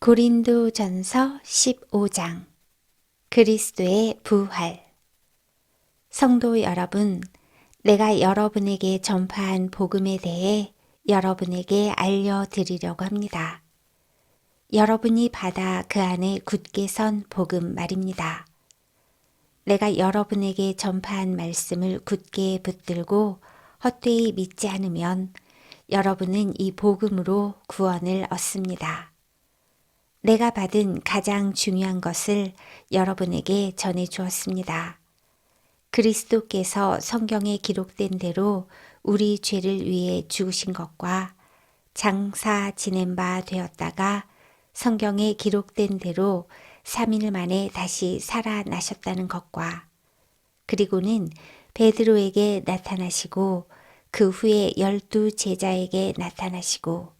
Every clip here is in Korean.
고린도전서 15장 그리스도의 부활. 성도 여러분, 내가 여러분에게 전파한 복음에 대해 여러분에게 알려드리려고 합니다. 여러분이 받아 그 안에 굳게 선 복음 말입니다. 내가 여러분에게 전파한 말씀을 굳게 붙들고 헛되이 믿지 않으면 여러분은 이 복음으로 구원을 얻습니다. 내가 받은 가장 중요한 것을 여러분에게 전해 주었습니다. 그리스도께서 성경에 기록된 대로 우리 죄를 위해 죽으신 것과 장사 지낸 바 되었다가 성경에 기록된 대로 3일 만에 다시 살아나셨다는 것과 그리고는 베드로에게 나타나시고 그 후에 12 제자에게 나타나시고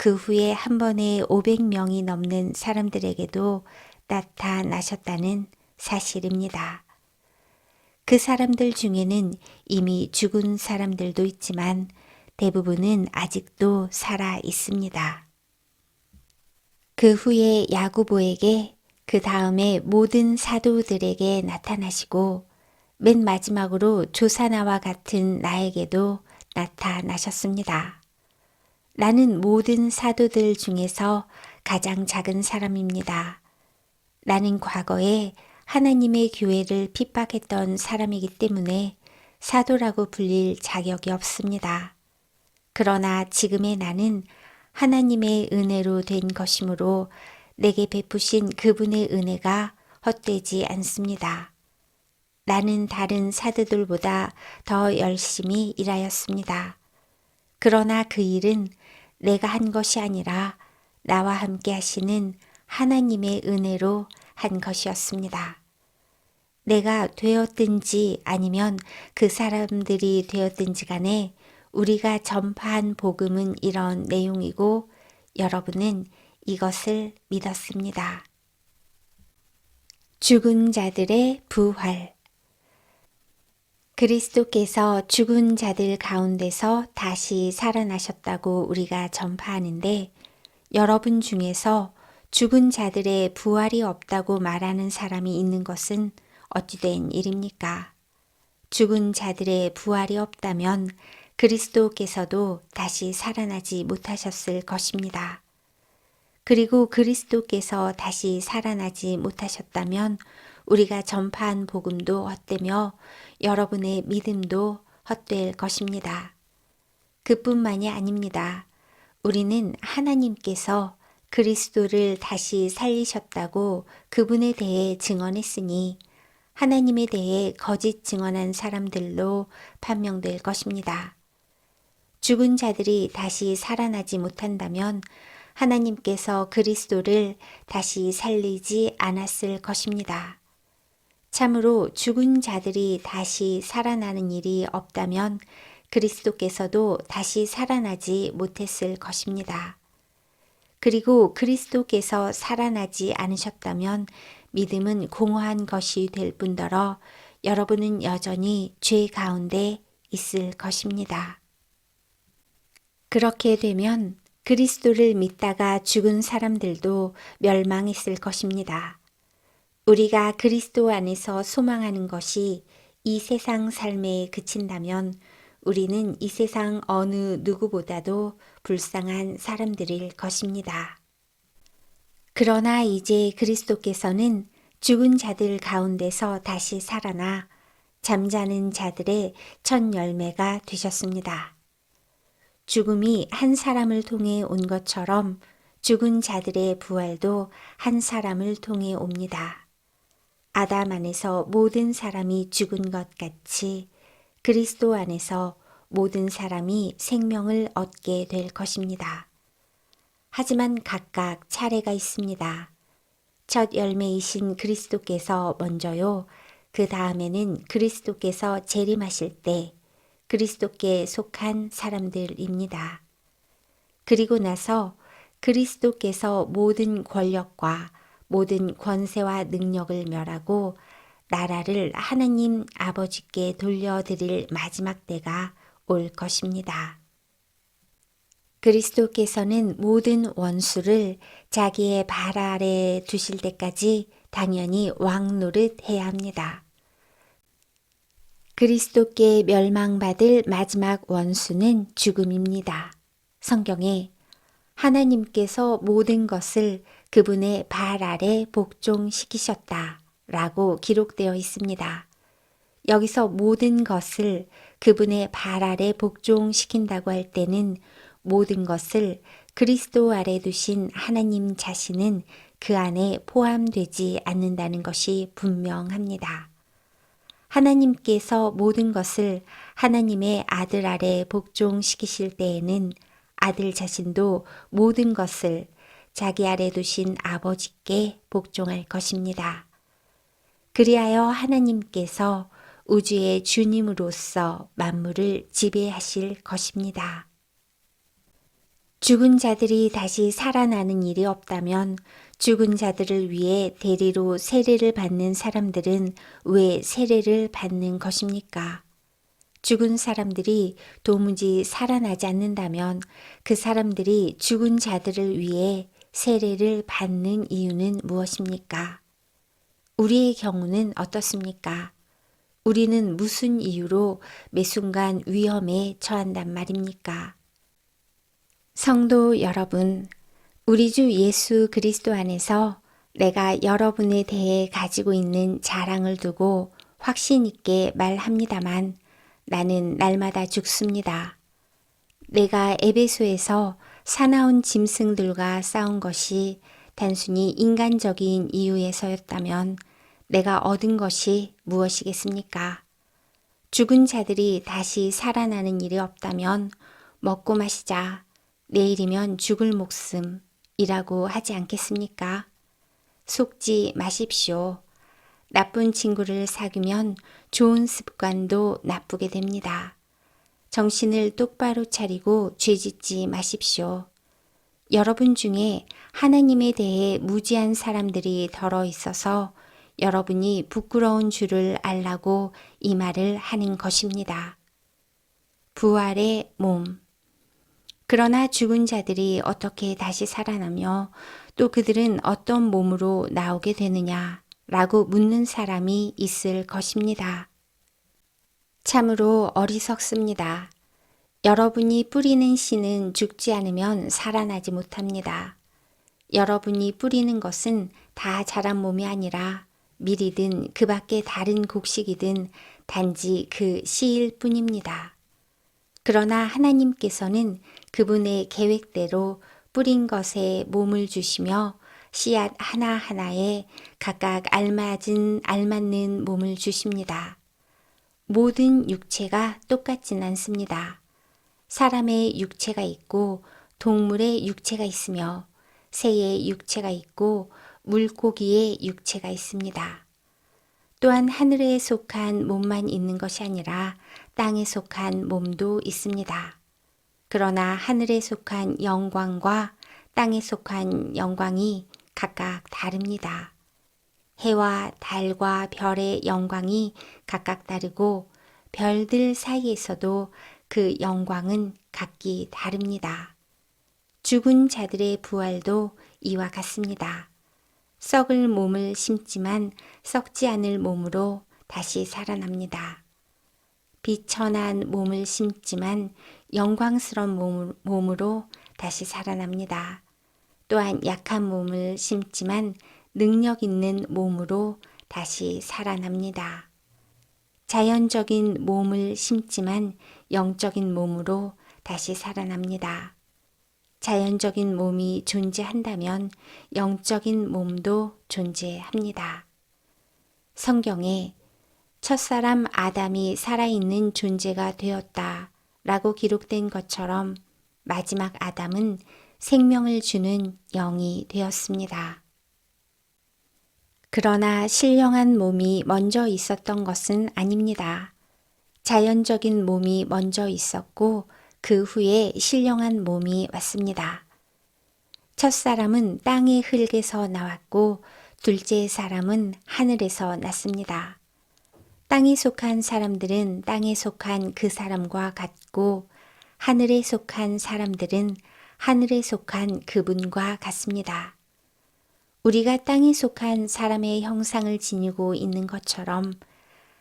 그 후에 한 번에 500명이 넘는 사람들에게도 나타나셨다는 사실입니다. 그 사람들 중에는 이미 죽은 사람들도 있지만 대부분은 아직도 살아 있습니다. 그 후에 야고보에게 그 다음에 모든 사도들에게 나타나시고 맨 마지막으로 조사나와 같은 나에게도 나타나셨습니다. 나는 모든 사도들 중에서 가장 작은 사람입니다. 나는 과거에 하나님의 교회를 핍박했던 사람이기 때문에 사도라고 불릴 자격이 없습니다. 그러나 지금의 나는 하나님의 은혜로 된 것이므로 내게 베푸신 그분의 은혜가 헛되지 않습니다. 나는 다른 사도들보다 더 열심히 일하였습니다. 그러나 그 일은 내가 한 것이 아니라 나와 함께 하시는 하나님의 은혜로 한 것이었습니다. 내가 되었든지 아니면 그 사람들이 되었든지 간에 우리가 전파한 복음은 이런 내용이고 여러분은 이것을 믿었습니다. 죽은 자들의 부활. 그리스도께서 죽은 자들 가운데서 다시 살아나셨다고 우리가 전파하는데 여러분 중에서 죽은 자들의 부활이 없다고 말하는 사람이 있는 것은 어찌된 일입니까? 죽은 자들의 부활이 없다면 그리스도께서도 다시 살아나지 못하셨을 것입니다. 그리고 그리스도께서 다시 살아나지 못하셨다면 우리가 전파한 복음도 헛되며 여러분의 믿음도 헛될 것입니다. 그뿐만이 아닙니다. 우리는 하나님께서 그리스도를 다시 살리셨다고 그분에 대해 증언했으니 하나님에 대해 거짓 증언한 사람들로 판명될 것입니다. 죽은 자들이 다시 살아나지 못한다면 하나님께서 그리스도를 다시 살리지 않았을 것입니다. 참으로 죽은 자들이 다시 살아나는 일이 없다면 그리스도께서도 다시 살아나지 못했을 것입니다. 그리고 그리스도께서 살아나지 않으셨다면 믿음은 공허한 것이 될 뿐더러 여러분은 여전히 죄 가운데 있을 것입니다. 그렇게 되면 그리스도를 믿다가 죽은 사람들도 멸망했을 것입니다. 우리가 그리스도 안에서 소망하는 것이 이 세상 삶에 그친다면 우리는 이 세상 어느 누구보다도 불쌍한 사람들일 것입니다. 그러나 이제 그리스도께서는 죽은 자들 가운데서 다시 살아나 잠자는 자들의 첫 열매가 되셨습니다. 죽음이 한 사람을 통해 온 것처럼 죽은 자들의 부활도 한 사람을 통해 옵니다. 아담 안에서 모든 사람이 죽은 것 같이 그리스도 안에서 모든 사람이 생명을 얻게 될 것입니다. 하지만 각각 차례가 있습니다. 첫 열매이신 그리스도께서 먼저요. 그 다음에는 그리스도께서 재림하실 때 그리스도께 속한 사람들입니다. 그리고 나서 그리스도께서 모든 권력과 모든 권세와 능력을 멸하고 나라를 하나님 아버지께 돌려드릴 마지막 때가 올 것입니다. 그리스도께서는 모든 원수를 자기의 발 아래 두실 때까지 당연히 왕노릇 해야 합니다. 그리스도께 멸망받을 마지막 원수는 죽음입니다. 성경에 하나님께서 모든 것을 그분의 발 아래 복종시키셨다 라고 기록되어 있습니다. 여기서 모든 것을 그분의 발 아래 복종시킨다고 할 때는 모든 것을 그리스도 아래 두신 하나님 자신은 그 안에 포함되지 않는다는 것이 분명합니다. 하나님께서 모든 것을 하나님의 아들 아래 복종시키실 때에는 아들 자신도 모든 것을 자기 아래 두신 아버지께 복종할 것입니다. 그리하여 하나님께서 우주의 주님으로서 만물을 지배하실 것입니다. 죽은 자들이 다시 살아나는 일이 없다면 죽은 자들을 위해 대리로 세례를 받는 사람들은 왜 세례를 받는 것입니까? 죽은 사람들이 도무지 살아나지 않는다면 그 사람들이 죽은 자들을 위해 세례를 받는 이유는 무엇입니까? 우리의 경우는 어떻습니까? 우리는 무슨 이유로 매 순간 위험에 처한단 말입니까? 성도 여러분, 우리 주 예수 그리스도 안에서 내가 여러분에 대해 가지고 있는 자랑을 두고 확신 있게 말합니다만 나는 날마다 죽습니다. 내가 에베소에서 사나운 짐승들과 싸운 것이 단순히 인간적인 이유에서였다면 내가 얻은 것이 무엇이겠습니까? 죽은 자들이 다시 살아나는 일이 없다면 먹고 마시자, 내일이면 죽을 목숨이라고 하지 않겠습니까? 속지 마십시오. 나쁜 친구를 사귀면 좋은 습관도 나쁘게 됩니다. 정신을 똑바로 차리고 죄짓지 마십시오. 여러분 중에 하나님에 대해 무지한 사람들이 덜어 있어서 여러분이 부끄러운 줄을 알라고 이 말을 하는 것입니다. 부활의 몸. 그러나 죽은 자들이 어떻게 다시 살아나며 또 그들은 어떤 몸으로 나오게 되느냐 라고 묻는 사람이 있을 것입니다. 참으로 어리석습니다. 여러분이 뿌리는 씨는 죽지 않으면 살아나지 못합니다. 여러분이 뿌리는 것은 다 자란 몸이 아니라 밀이든 그 밖에 다른 곡식이든 단지 그 씨일 뿐입니다. 그러나 하나님께서는 그분의 계획대로 뿌린 것에 몸을 주시며 씨앗 하나하나에 각각 알맞는 몸을 주십니다. 모든 육체가 똑같진 않습니다. 사람의 육체가 있고 동물의 육체가 있으며 새의 육체가 있고 물고기의 육체가 있습니다. 또한 하늘에 속한 몸만 있는 것이 아니라 땅에 속한 몸도 있습니다. 그러나 하늘에 속한 영광과 땅에 속한 영광이 각각 다릅니다. 해와 달과 별의 영광이 각각 다르고 별들 사이에서도 그 영광은 각기 다릅니다. 죽은 자들의 부활도 이와 같습니다. 썩을 몸을 심지만 썩지 않을 몸으로 다시 살아납니다. 비천한 몸을 심지만 영광스러운 몸으로 다시 살아납니다. 또한 약한 몸을 심지만 능력 있는 몸으로 다시 살아납니다. 자연적인 몸을 심지만 영적인 몸으로 다시 살아납니다. 자연적인 몸이 존재한다면 영적인 몸도 존재합니다. 성경에 첫사람 아담이 살아있는 존재가 되었다 라고 기록된 것처럼 마지막 아담은 생명을 주는 영이 되었습니다. 그러나 신령한 몸이 먼저 있었던 것은 아닙니다. 자연적인 몸이 먼저 있었고 그 후에 신령한 몸이 왔습니다. 첫 사람은 땅의 흙에서 나왔고 둘째 사람은 하늘에서 났습니다. 땅에 속한 사람들은 땅에 속한 그 사람과 같고 하늘에 속한 사람들은 하늘에 속한 그분과 같습니다. 우리가 땅에 속한 사람의 형상을 지니고 있는 것처럼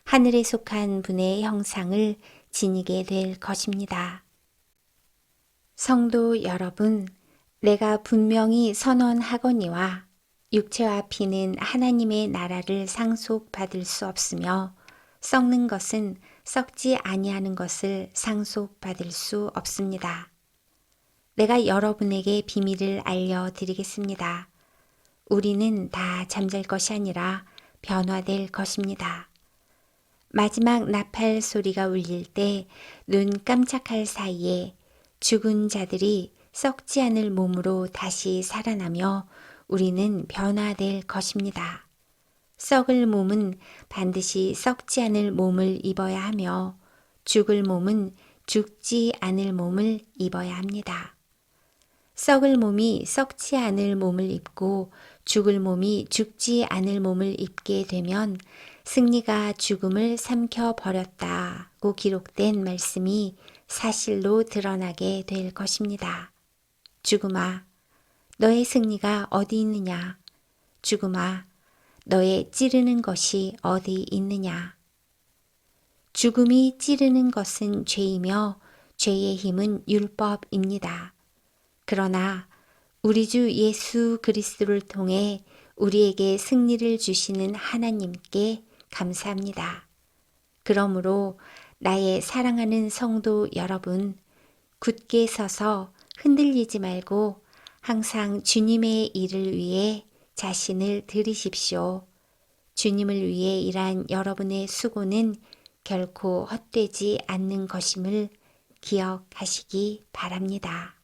하늘에 속한 분의 형상을 지니게 될 것입니다. 성도 여러분, 내가 분명히 선언하거니와 육체와 피는 하나님의 나라를 상속받을 수 없으며 썩는 것은 썩지 아니하는 것을 상속받을 수 없습니다. 내가 여러분에게 비밀을 알려드리겠습니다. 우리는 다 잠잘 것이 아니라 변화될 것입니다. 마지막 나팔 소리가 울릴 때 눈 깜짝할 사이에 죽은 자들이 썩지 않을 몸으로 다시 살아나며 우리는 변화될 것입니다. 썩을 몸은 반드시 썩지 않을 몸을 입어야 하며 죽을 몸은 죽지 않을 몸을 입어야 합니다. 썩을 몸이 썩지 않을 몸을 입고 죽을 몸이 죽지 않을 몸을 입게 되면 승리가 죽음을 삼켜버렸다고 기록된 말씀이 사실로 드러나게 될 것입니다. 죽음아, 너의 승리가 어디 있느냐? 죽음아, 너의 찌르는 것이 어디 있느냐? 죽음이 찌르는 것은 죄이며 죄의 힘은 율법입니다. 그러나 우리 주 예수 그리스도를 통해 우리에게 승리를 주시는 하나님께 감사합니다. 그러므로 나의 사랑하는 성도 여러분, 굳게 서서 흔들리지 말고 항상 주님의 일을 위해 자신을 들이십시오. 주님을 위해 일한 여러분의 수고는 결코 헛되지 않는 것임을 기억하시기 바랍니다.